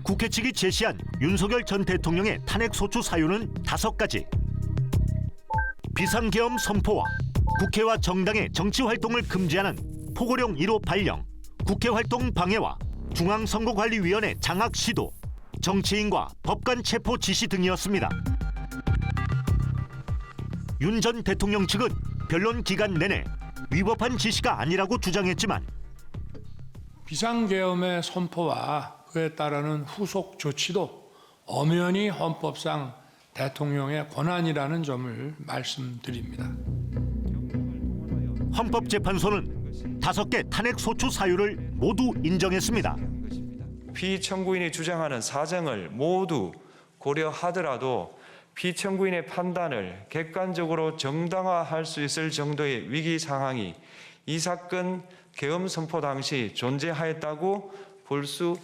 국회 측이 제시한 윤석열 전 대통령의 탄핵 소추 사유는 5가지. 비상계엄 선포와 국회와 정당의 정치활동을 금지하는 포고령 1호 발령, 국회활동 방해와 중앙선거관리위원회 장악 시도, 정치인과 법관 체포 지시 등이었습니다. 윤 전 대통령 측은 변론 기간 내내 위법한 지시가 아니라고 주장했지만 비상계엄의 선포와 그에 따르는 후속 조치도 엄연히 헌법상 대통령의 권한이라는 점을 말씀드립니다. 헌법재판소는 5개 탄핵 소추 사유를 모두 인정했습니다. 피청구인이 주장하는 사정을 모두 고려하더라도 피청구인의 판단을 객관적으로 정당화할 수 있을 정도의 위기 상황이 이 사건 계엄 선포 당시 존재하였다고 볼 수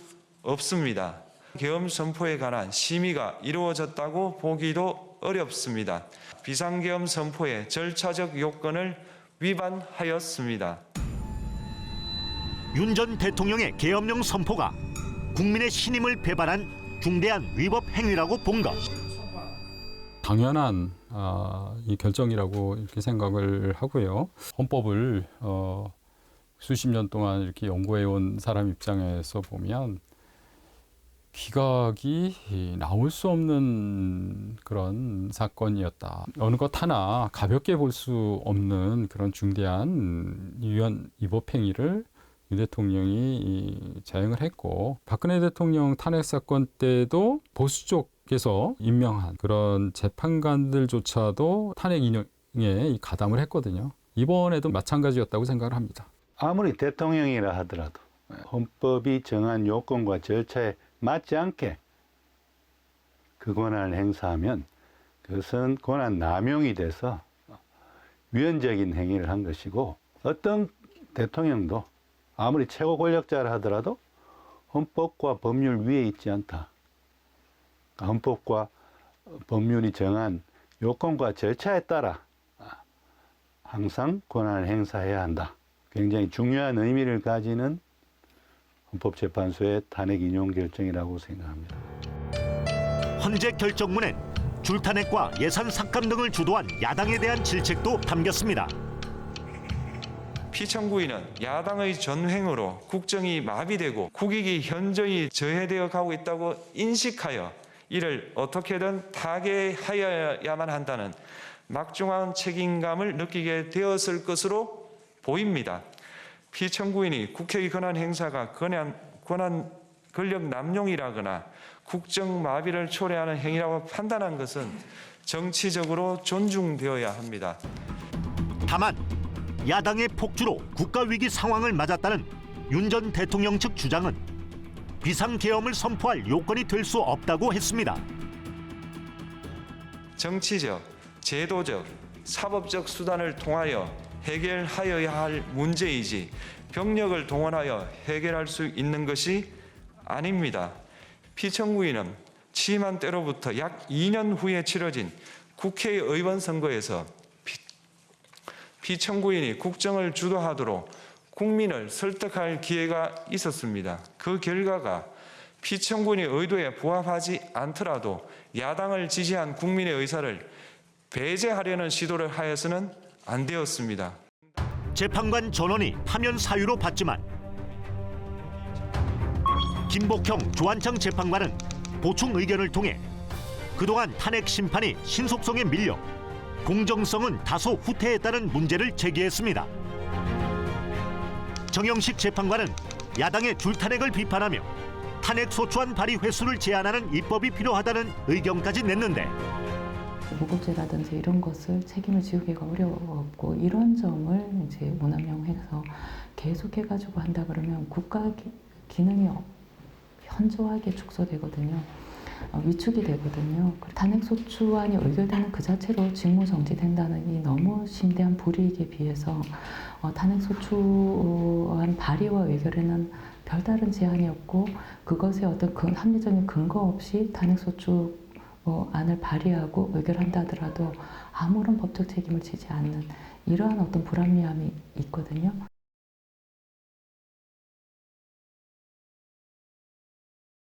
없습니다. 계엄 선포에 관한 심의가 이루어졌다고 보기도 어렵습니다. 비상계엄 선포의 절차적 요건을 위반하였습니다. 윤 전 대통령의 계엄령 선포가 국민의 신임을 배반한 중대한 위법 행위라고 본 것. 당연한 이 결정이라고 이렇게 생각을 하고요. 헌법을 수십 년 동안 이렇게 연구해온 사람 입장에서 보면 기각이 나올 수 없는 그런 사건이었다. 어느 것 하나 가볍게 볼 수 없는 그런 중대한 위법 행위를 윤 대통령이 자행을 했고, 박근혜 대통령 탄핵 사건 때도 보수 쪽에서 임명한 그런 재판관들조차도 탄핵 인용에 가담을 했거든요. 이번에도 마찬가지였다고 생각을 합니다. 아무리 대통령이라 하더라도 헌법이 정한 요건과 절차에 맞지 않게 그 권한을 행사하면 그것은 권한 남용이 돼서 위헌적인 행위를 한 것이고, 어떤 대통령도 아무리 최고 권력자라 하더라도 헌법과 법률 위에 있지 않다. 헌법과 법률이 정한 요건과 절차에 따라 항상 권한을 행사해야 한다. 굉장히 중요한 의미를 가지는 헌법재판소의 탄핵 인용 결정이라고 생각합니다. 헌재 결정문엔 줄탄핵과 예산 삭감 등을 주도한 야당에 대한 질책도 담겼습니다. 피청구인은 야당의 전횡으로 국정이 마비되고 국익이 현저히 저해되어 가고 있다고 인식하여 이를 어떻게든 타개하여야만 한다는 막중한 책임감을 느끼게 되었을 것으로 보입니다. 피청구인이 국회의 권한 행사가 권력 남용이라거나 국정 마비를 초래하는 행위라고 판단한 것은 정치적으로 존중되어야 합니다. 다만 야당의 폭주로 국가위기 상황을 맞았다는 윤 전 대통령 측 주장은 비상계엄을 선포할 요건이 될 수 없다고 했습니다. 정치적, 제도적, 사법적 수단을 통하여 해결하여야 할 문제이지 병력을 동원하여 해결할 수 있는 것이 아닙니다. 피청구인은 취임한 때로부터 약 2년 후에 치러진 국회의원 선거에서 피청구인이 국정을 주도하도록 국민을 설득할 기회가 있었습니다. 그 결과가 피청구인의 의도에 부합하지 않더라도 야당을 지지한 국민의 의사를 배제하려는 시도를 하여서는 안 되었습니다. 재판관 전원이 파면 사유로 봤지만 김복형 조한창 재판관은 보충 의견을 통해 그동안 탄핵 심판이 신속성에 밀려 공정성은 다소 후퇴했다는 문제를 제기했습니다. 정영식 재판관은 야당의 줄탄핵을 비판하며 탄핵 소추안 발의 횟수를 제한하는 입법이 필요하다는 의견까지 냈는데, 무고죄라든지 이런 것을 책임을 지우기가 어려웠고, 이런 점을 이제 오남용해서 계속해가지고 한다 그러면 국가 기능이 현저하게 축소되거든요. 위축이 되거든요. 탄핵소추안이 의결되는 그 자체로 직무정지된다는 이 너무 심대한 불이익에 비해서 탄핵소추안 발의와 의결에는 별다른 제한이 없고, 그것에 어떤 합리적인 근거 없이 탄핵소추 안을 발의하고 의결한다 하더라도 아무런 법적 책임을 지지 않는 이러한 어떤 불합리함이 있거든요.